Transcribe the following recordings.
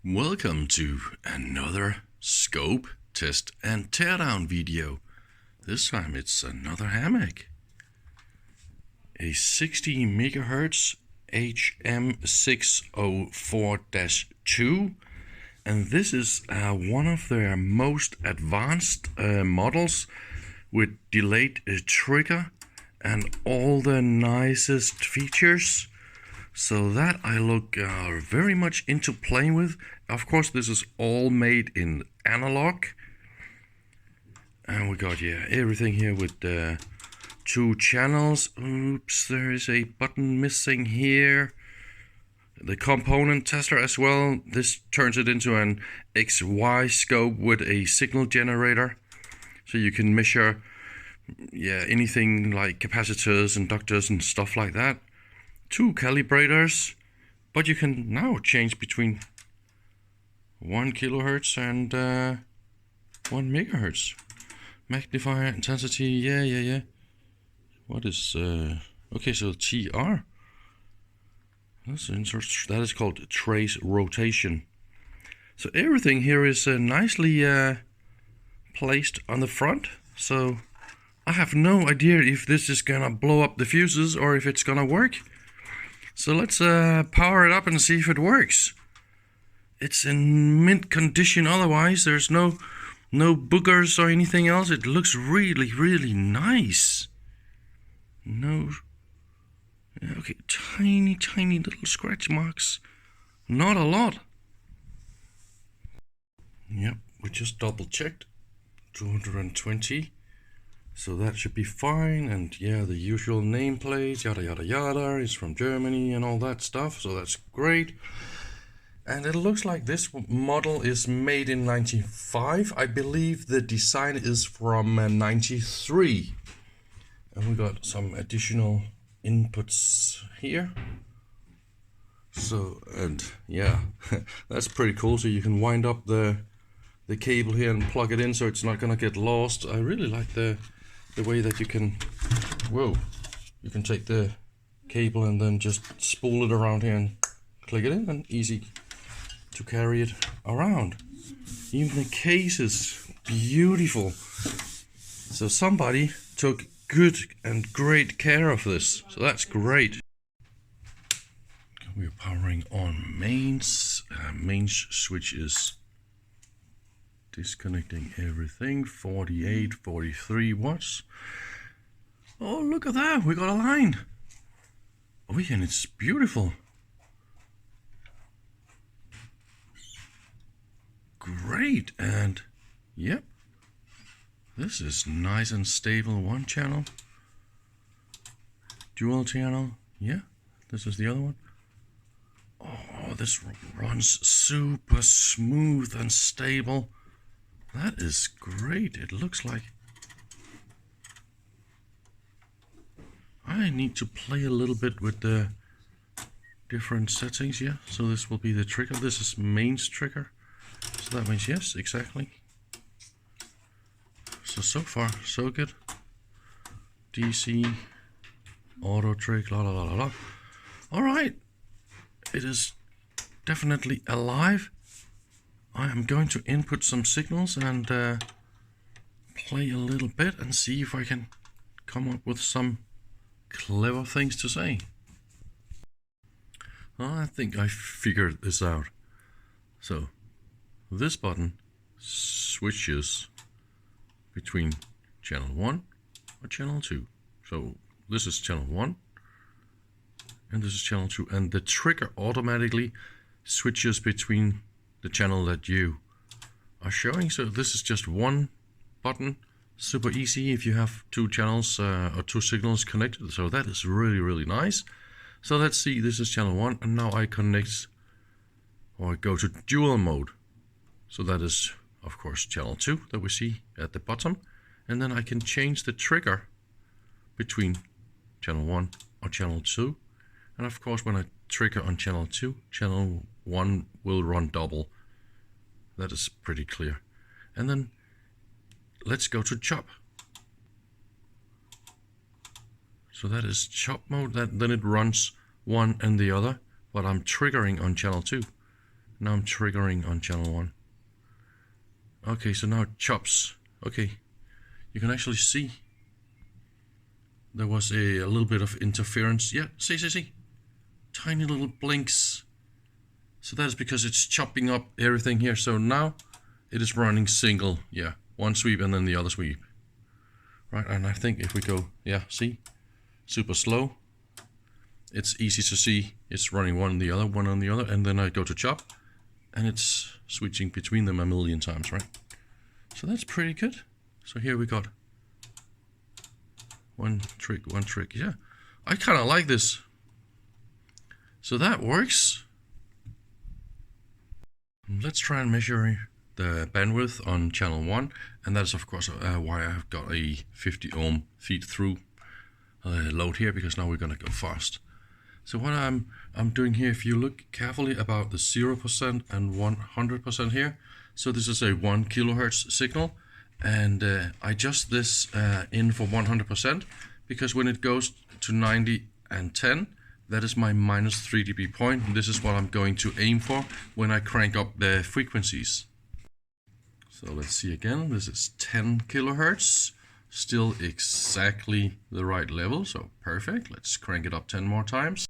Welcome to another scope, test and teardown video. This time it's another Hameg. A 60 MHz HM604-2, and this is one of their most advanced models with delayed trigger and all the nicest features. So that I look very much into playing with. Of course, this is all made in analog. And we got, everything here with two channels. Oops, there is a button missing here. The component tester as well. This turns it into an XY scope with a signal generator. So you can measure, anything like capacitors, inductors and stuff like that. Two calibrators, but you can now change between 1 kilohertz and 1 megahertz. Magnifier, intensity, What is, okay, so TR. That's interesting. That is called trace rotation. So everything here is nicely placed on the front. So I have no idea if this is gonna blow up the fuses or if it's gonna work. So let's power it up and see if it works. It's in mint condition otherwise. There's no boogers or anything else. It looks really, really nice. Okay, tiny little scratch marks. Not a lot. Yep, we just double checked. 220. So that should be fine, and the usual nameplate, yada yada yada, is from Germany and all that stuff, so that's great. And it looks like this model is made in 95. I believe the design is from 93. And we got some additional inputs here. So, and that's pretty cool. So you can wind up the cable here and plug it in so it's not gonna get lost. I really like the way that you can take the cable and then just spool it around here and click it in, and easy to carry it around. Even the case is beautiful. So somebody took good and great care of this, so that's great. We're powering on mains. Mains switch is disconnecting everything. 48, 43 watts. Oh, look at that, we got a line. Oh, and it's beautiful. Great, and this is nice and stable. One channel, dual channel. This is the other one. Oh, this runs super smooth and stable. That is great. It looks like I need to play a little bit with the different settings. So this will be the trigger. This is mains trigger. So that means yes, exactly. So far so good. DC, auto trig, la la la la la. All right, it is definitely alive. I am going to input some signals and play a little bit and see if I can come up with some clever things to say. I think I figured this out. So this button switches between channel 1 or channel 2. So this is channel 1 and this is channel 2, and the trigger automatically switches between the channel that you are showing. So this is just one button, super easy if you have two channels or two signals connected. So that is really, really nice. So let's see, this is channel 1, and now I connect, or I go to dual mode. So that is of course channel 2 that we see at the bottom, and then I can change the trigger between channel 1 or channel 2. And of course when I trigger on channel 2, channel 1 will run double. That is pretty clear. And then let's go to chop. So that is chop mode. Then it runs one and the other, but I'm triggering on channel 2. Now I'm triggering on channel 1. Okay, so now it chops. Okay, you can actually see there was a little bit of interference. Yeah, see. Tiny little blinks. So that is because it's chopping up everything here. So now it is running single. Yeah, one sweep and then the other sweep. Right, and I think if we go, yeah, see, super slow. It's easy to see it's running one on the other, and then I go to chop, and it's switching between them a million times, right? So that's pretty good. So here we got one trick. Yeah, I kind of like this. So that works. Let's try and measure the bandwidth on channel 1, and that's of course why I've got a 50 ohm feed through load here, because now we're gonna go fast. So what I'm doing here, if you look carefully about the 0% and 100% here, so this is a 1 kilohertz signal, and I adjust this in for 100%, because when it goes to 90 and 10, that is my minus 3 dB point, and this is what I'm going to aim for when I crank up the frequencies. So let's see again, this is 10 kilohertz, still exactly the right level, so perfect. Let's crank it up 10 more times.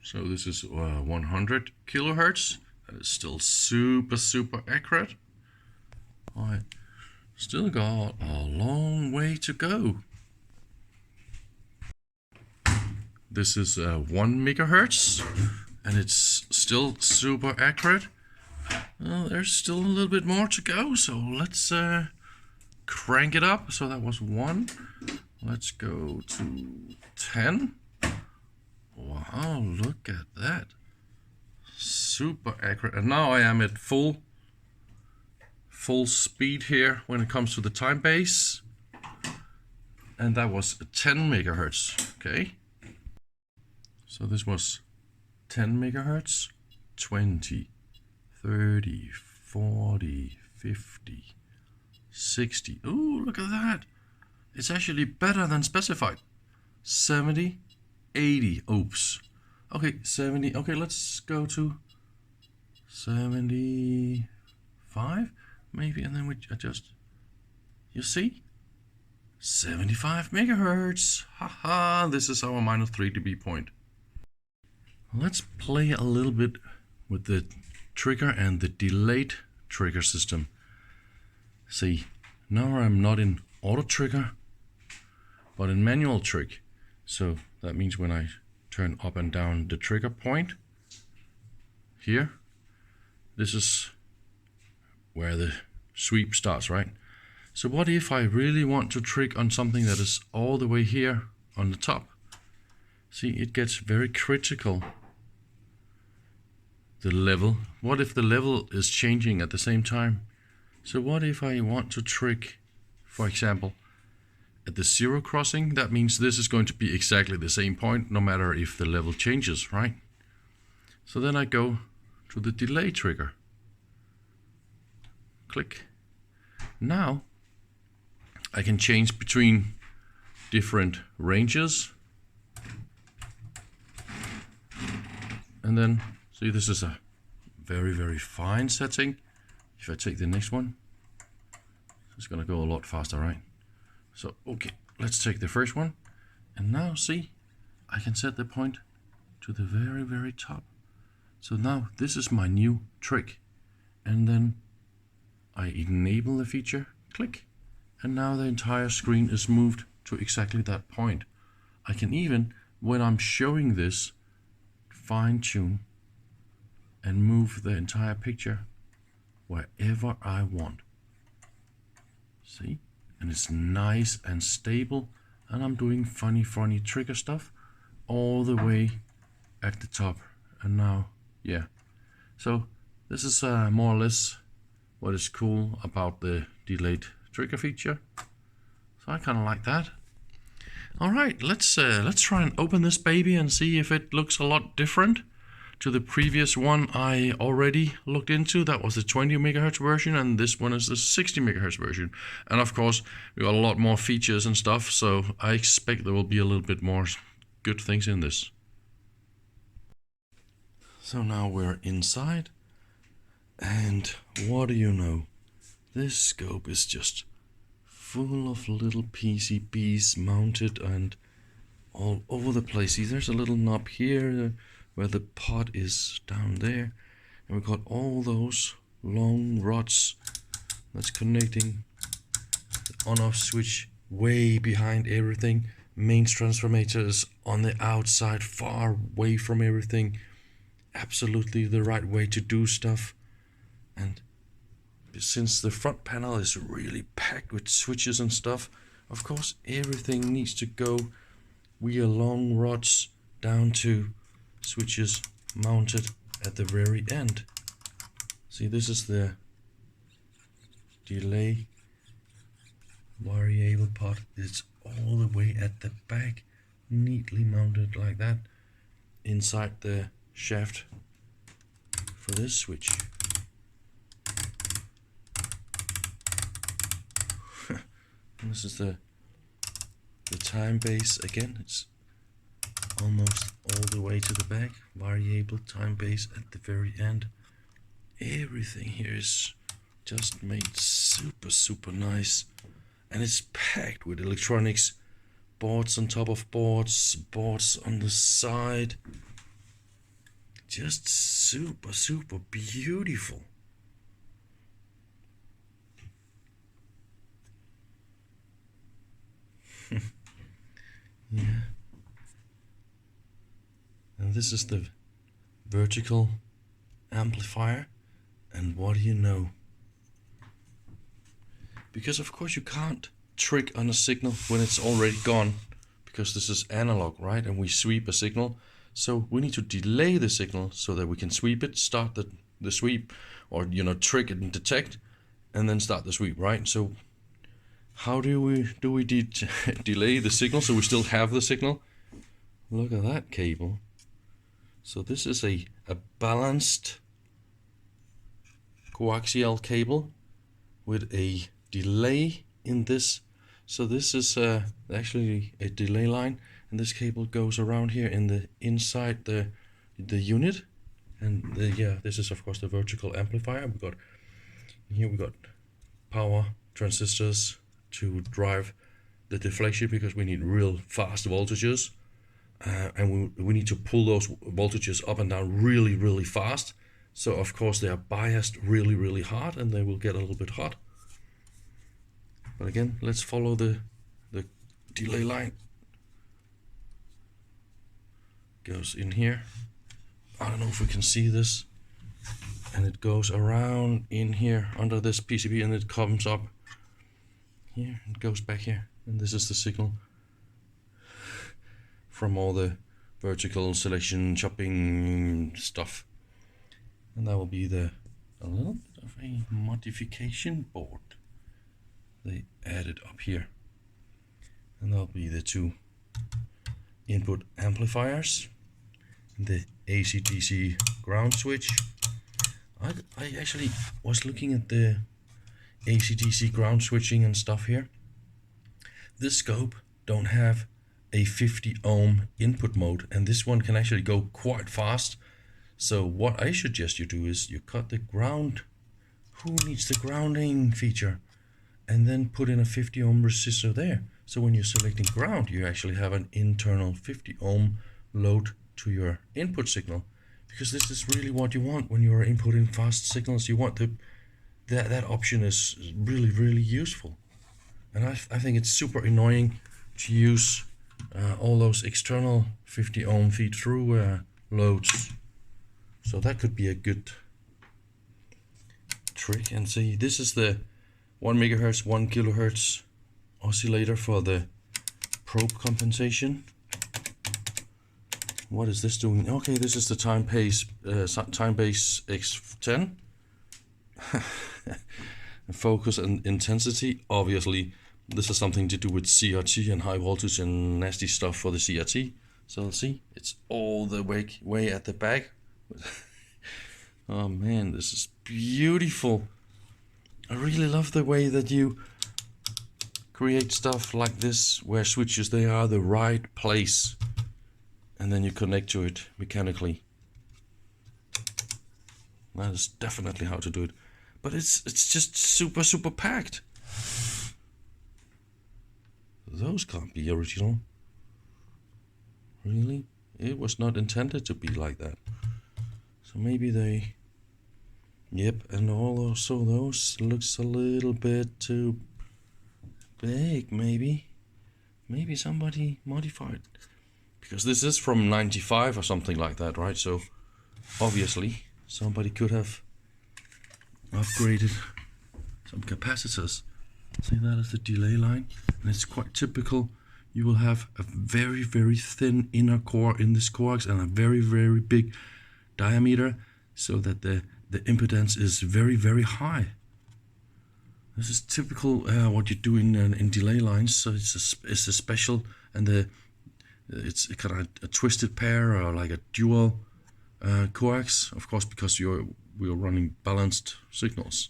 So this is 100 kilohertz, that is still super accurate. I still got a long way to go. This is 1 megahertz, and it's still super accurate. Well, there's still a little bit more to go, so let's crank it up. So that was 1. Let's go to 10. Wow, look at that. Super accurate. And now I am at full speed here when it comes to the time base. And that was 10 megahertz. Okay. So this was 10 megahertz, 20, 30, 40, 50, 60. Ooh, look at that. It's actually better than specified. 70, 80. Oops. Okay, 70. Okay, let's go to 75 maybe, and then we adjust. You see? 75 megahertz. Haha, this is our minus 3 dB point. Let's play a little bit with the trigger and the delayed trigger system. See, now I'm not in auto trigger, but in manual trig. So that means when I turn up and down the trigger point here, this is where the sweep starts, right? So what if I really want to trig on something that is all the way here on the top? See, it gets very critical. The level. What if the level is changing at the same time? So what if I want to trig, for example, at the 0 crossing? That means this is going to be exactly the same point, no matter if the level changes, right? So then I go to the delay trigger. Click. Now I can change between different ranges. And then, see, this is a very fine setting. If I take the next one, it's gonna go a lot faster, right? So, okay, let's take the first one. And now, see, I can set the point to the very top. So now this is my new trick. And then I enable the feature, click, and now the entire screen is moved to exactly that point. I can even, when I'm showing this, fine tune and move the entire picture wherever I want. See? And it's nice and stable, and I'm doing funny trigger stuff all the way at the top. And now, yeah. So this is more or less what is cool about the delayed trigger feature. So I kind of like that. All right, let's try and open this baby and see if it looks a lot different to the previous one I already looked into. That was the 20 megahertz version, and this one is the 60 megahertz version. And of course, we got a lot more features and stuff, so I expect there will be a little bit more good things in this. So now we're inside, And what do you know? This scope is just full of little PCBs mounted and all over the place. See, there's a little knob here where the pot is down there, and we've got all those long rods that's connecting the on-off switch way behind everything. Mains transformator is on the outside, far away from everything. Absolutely the right way to do stuff. And since the front panel is really packed with switches and stuff, of course everything needs to go via long rods down to switches mounted at the very end. See, this is the delay variable pot. It's all the way at the back, neatly mounted like that inside the shaft for this switch. And this is the time base again. It's almost all the way to the back. Variable time base at the very end. Everything here is just made super nice, and it's packed with electronics, boards on top of boards, boards on the side. Just super beautiful. Yeah. And this is the vertical amplifier, and what do you know? Because of course you can't trick on a signal when it's already gone, because this is analog, right? And we sweep a signal, so we need to delay the signal so that we can sweep it, start the sweep, or trick it and detect, and then start the sweep, right? So how do we delay the signal so we still have the signal? Look at that cable. So this is a balanced coaxial cable with a delay in this. So this is actually a delay line, and this cable goes around here in the inside the unit. And this is of course the vertical amplifier. We got power transistors to drive the deflection, because we need real fast voltages, and we need to pull those voltages up and down really fast. So of course they are biased really hard, and they will get a little bit hot. But again, let's follow the delay line. Goes in here. I don't know if we can see this, and it goes around in here under this PCB, and it comes up here and goes back here, and this is the signal from all the vertical selection chopping stuff. And that will be a little bit of a modification board they added up here, and that'll be the two input amplifiers, the AC/DC ground switch. I actually was looking at the AC/DC ground switching and stuff here. This scope don't have a 50 ohm input mode, and this one can actually go quite fast. So what I suggest you do is you cut the ground. Who needs the grounding feature? And then put in a 50 ohm resistor there. So when you're selecting ground, you actually have an internal 50 ohm load to your input signal, because this is really what you want when you're inputting fast signals. You want that option is really useful. And I think it's super annoying to use all those external 50 ohm feed through loads. So that could be a good trick. And see, this is the 1 megahertz, 1 kilohertz oscillator for the probe compensation. What is this doing? Okay, this is the time base X10. Focus and intensity. Obviously, this is something to do with CRT and high voltage and nasty stuff for the CRT. So let's see, it's all the way at the back. Oh man, this is beautiful. I really love the way that you create stuff like this, where switches, they are the right place, and then you connect to it mechanically That is definitely how to do it. But it's just super packed. Those can't be original. Really? It was not intended to be like that. So maybe they... Yep, and also those looks a little bit too big, maybe. Maybe somebody modified. Because this is from 95 or something like that, right? So obviously somebody could have upgraded some capacitors. See, that is the delay line, and it's quite typical. You will have a very thin inner core in this coax and a very big diameter, so that the impedance is very high. This is typical what you do in delay lines. So it's a special, and it's kind of a twisted pair or like a dual coax, of course, because we are running balanced signals.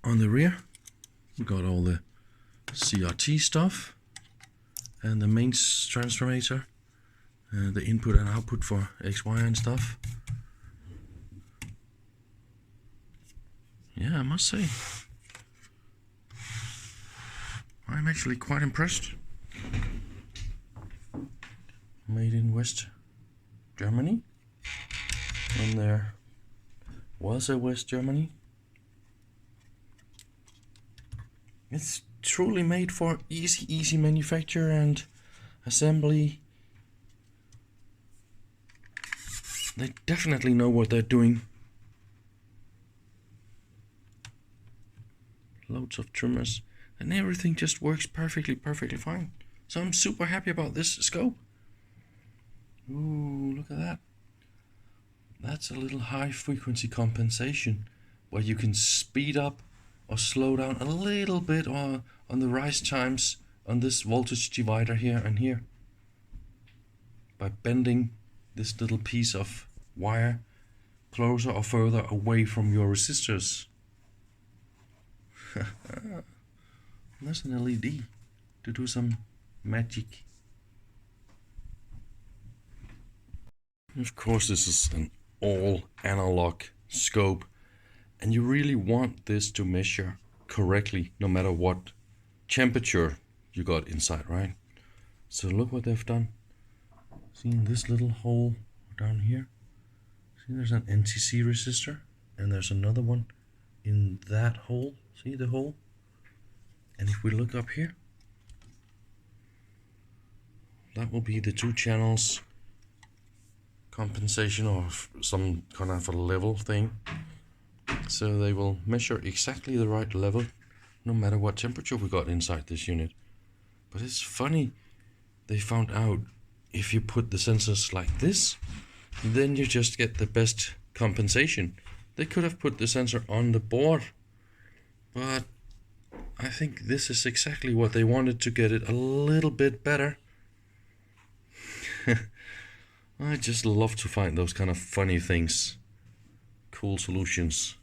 On the rear, we got all the CRT stuff and the mains transformator, the input and output for XY and stuff. Yeah, I must say, I'm actually quite impressed. Made in West Germany, when there was a West Germany. It's truly made for easy manufacture and assembly. They definitely know what they're doing. Loads of trimmers, and everything just works perfectly fine. So I'm super happy about this scope. Ooh, look at that. That's a little high frequency compensation, where you can speed up or slow down a little bit on the rise times on this voltage divider here and here, by bending this little piece of wire closer or further away from your resistors. That's an LED to do some magic. Of course, this is an all analog scope, and you really want this to measure correctly no matter what temperature you got inside, right? So look what they've done. See this little hole down here? See, there's an NTC resistor, and there's another one in that hole. See the hole? And if we look up here, that will be the 2 channels compensation, or some kind of a level thing. So they will measure exactly the right level no matter what temperature we got inside this unit. But it's funny, they found out if you put the sensors like this, then you just get the best compensation. They could have put the sensor on the board, but I think this is exactly what they wanted to get it a little bit better. I just love to find those kind of funny things, cool solutions.